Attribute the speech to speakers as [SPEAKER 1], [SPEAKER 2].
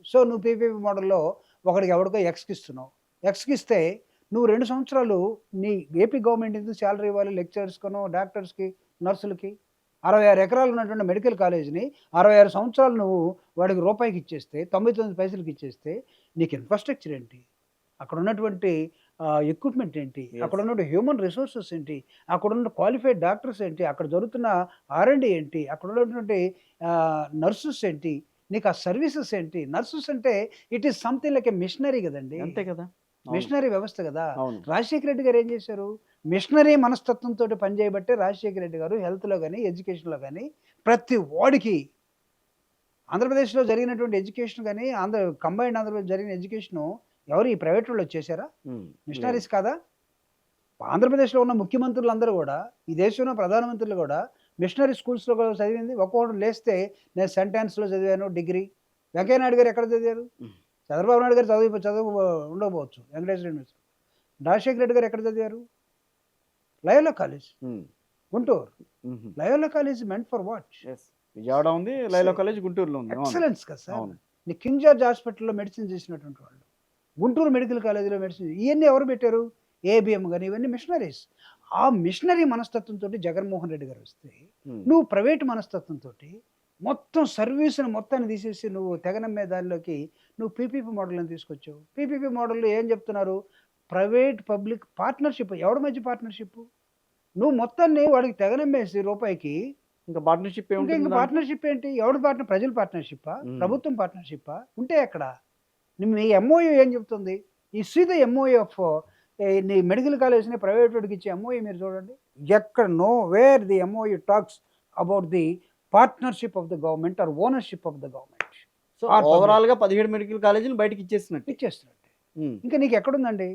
[SPEAKER 1] So నువ్వు PPP మోడల్లో ఒకడికి ఎవడికో ఎక్స్కి ఇస్తున్నావు. ఎక్స్కి ఇస్తే నువ్వు 2 సంవత్సరాలు నీ ఏపీ గవర్నమెంట్ ఎందుకు శాలరీ ఇవ్వాలి లెక్చరర్స్‌కనో, డాక్టర్స్‌కి, నర్సులకి? 66 ఎకరాలు ఉన్నటువంటి మెడికల్ కాలేజ్‌ని 66 సంవత్సరాలు నువ్వు వాడికి రూపాయికి ఇచ్చేస్తే, 99 పైసలకి ఇచ్చేస్తే నీకు ఇన్‌ఫ్రాస్ట్రక్చర్ ఏంటి? అక్కడ ఉన్నటువంటి ఎక్విప్‌మెంట్ ఏంటి? అక్కడ
[SPEAKER 2] యెస్.
[SPEAKER 1] ఉన్నటువంటి హ్యూమన్ రిసోర్సెస్ ఏంటి? అక్కడ ఉన్న క్వాలిఫైడ్ డాక్టర్స్ ఏంటి? అక్కడ జరుగుతున్న ఆర్&డి ఏంటి? అక్కడ ఉన్నటువంటి నర్సెస్ ఏంటి? నీకు ఆ సర్వీసెస్ ఏంటి? నర్సెస్ అంటే it is something like a machinery గదండీ!
[SPEAKER 2] అంతే కదా! అవును.
[SPEAKER 1] మిషనరీ వ్యవస్థ గదా!
[SPEAKER 2] అవును.
[SPEAKER 1] రాజశేఖర రెడ్డి గారు ఏం చేశారు? మిషనరీ మనస్తత్వంతోటి పనిచేయబట్టే రాజశేఖర రెడ్డి గారు హెల్త్‌లో గాని, ఎడ్యుకేషన్‌లో గాని ప్రతి వాడికి ఆంధ్రప్రదేశ్‌లో జరిగినటువంటి ఎడ్యుకేషన్ గాని, కంబైన్డ్ ఆంధ్రప్రదేశ్ జరిగిన ఎడ్యుకేషను ఎవరు ఈ ప్రైవేట్ వోళ్ళొచ్చి చేశారా?
[SPEAKER 2] హ్మ్. లేదు.
[SPEAKER 1] మిషనరీస్ కాదా? ఆంధ్రప్రదేశ్‌లో ఉన్న ముఖ్యమంత్రులందరూ గూడా, ఈ దేశంలో ప్రధానమంత్రులు గూడా మిషనరీ స్కూల్స్‌లో గూడా చదివింది. ఒక్కొక్కడు లేస్తే నేను సెంట్ ఆన్స్‌లో చదివాను డిగ్రీ. వెంకయ్య నాయుడు గారు ఎక్కడ చదివారు?
[SPEAKER 2] హ్మ్.
[SPEAKER 1] చంద్రబాబు నాయుడు గారు చదువు ఉండకపోవచ్చు వెంకటేశ్వర యూనివర్సిటీ. రాజశేఖర రెడ్డి గారు ఎక్కడ చదివారు? లయోలా కాలేజ్,
[SPEAKER 2] హ్మ్.
[SPEAKER 1] గుంటూరు.
[SPEAKER 2] హుహు.
[SPEAKER 1] Loyola college meant for what?
[SPEAKER 2] Yes. Vijayawada ఉంది. లైలా కాలేజ్ గుంటూరులో ఉంది. అవును.
[SPEAKER 1] ఎక్సలెన్స్ కదా సార్.
[SPEAKER 2] అవును.
[SPEAKER 1] నీ కింగ్ జార్జ్ హాస్పిటల్‌లో మెడిసిన్ చేసినటువంటి వాళ్ళు. గుంటూరు మెడికల్ కాలేజ్‌లో మెడిసిన్ ఇయన్నీ ఎవరు పెట్టారు? ఏబీఎం గాని ఇవన్నీ మిషనరీస్. ఆ మిషనరీ మనస్తత్వంతోటి జగన్మోహన్ రెడ్డి గారు వస్తే,
[SPEAKER 2] హ్మ్.
[SPEAKER 1] నువ్వు ప్రైవేట్ మనస్తత్వంతోటి మొత్తం సర్వీస్‌ని మొత్తాన్ని తీసేసి నువ్వు తెగ నమ్మే దానిలోకి నువ్వు పీపీపీ మోడల్‌ని తీసుకొచ్చావు. పీపీపీ మోడల్‌లో ఏం చెప్తున్నారు? Private, public partnership. ఎవడి మధ్య పార్ట్నర్‌షిప్? నువ్వు మొత్తాన్ని వాడికి తెగ నమ్మేసి రూపాయికి
[SPEAKER 2] ఇంకా పార్ట్నర్‌షిప్
[SPEAKER 1] ఇంక
[SPEAKER 2] ఏముంటుంది
[SPEAKER 1] ఇంక
[SPEAKER 2] దాంట్లో?
[SPEAKER 1] పార్ట్నర్‌షిప్ ఏంటి? ఎవడి పార్ట్నర్? ప్రజల పార్ట్నర్‌షిప్పా?
[SPEAKER 2] హ్మ్.
[SPEAKER 1] ప్రభుత్వం పార్ట్నర్‌షిప్పా? ఉంటే ఎక్కడ? మీ ఎంఓయూ ఏం చెప్తుంది? ఈ సీ ద ఎంఓయూ ఆఫ్ నీ మెడికల్ కాలేజ్‌ని ప్రైవేట్ వాడికి ఇచ్చే ఎంఓయూ మీరు చూడండి. ఎక్కడ nowhere the MOU talks about the partnership of the government or ownership of the government
[SPEAKER 2] so
[SPEAKER 1] or public.
[SPEAKER 2] ఓవరాల్‌గా 17 మెడికల్ కాలేజీలు బయటకి ఇచ్చేసినట్టే.
[SPEAKER 1] ఇచ్చేస్తున్నట్టే.
[SPEAKER 2] హ్మ్.
[SPEAKER 1] ఇంకా నీకెక్కడుందండి?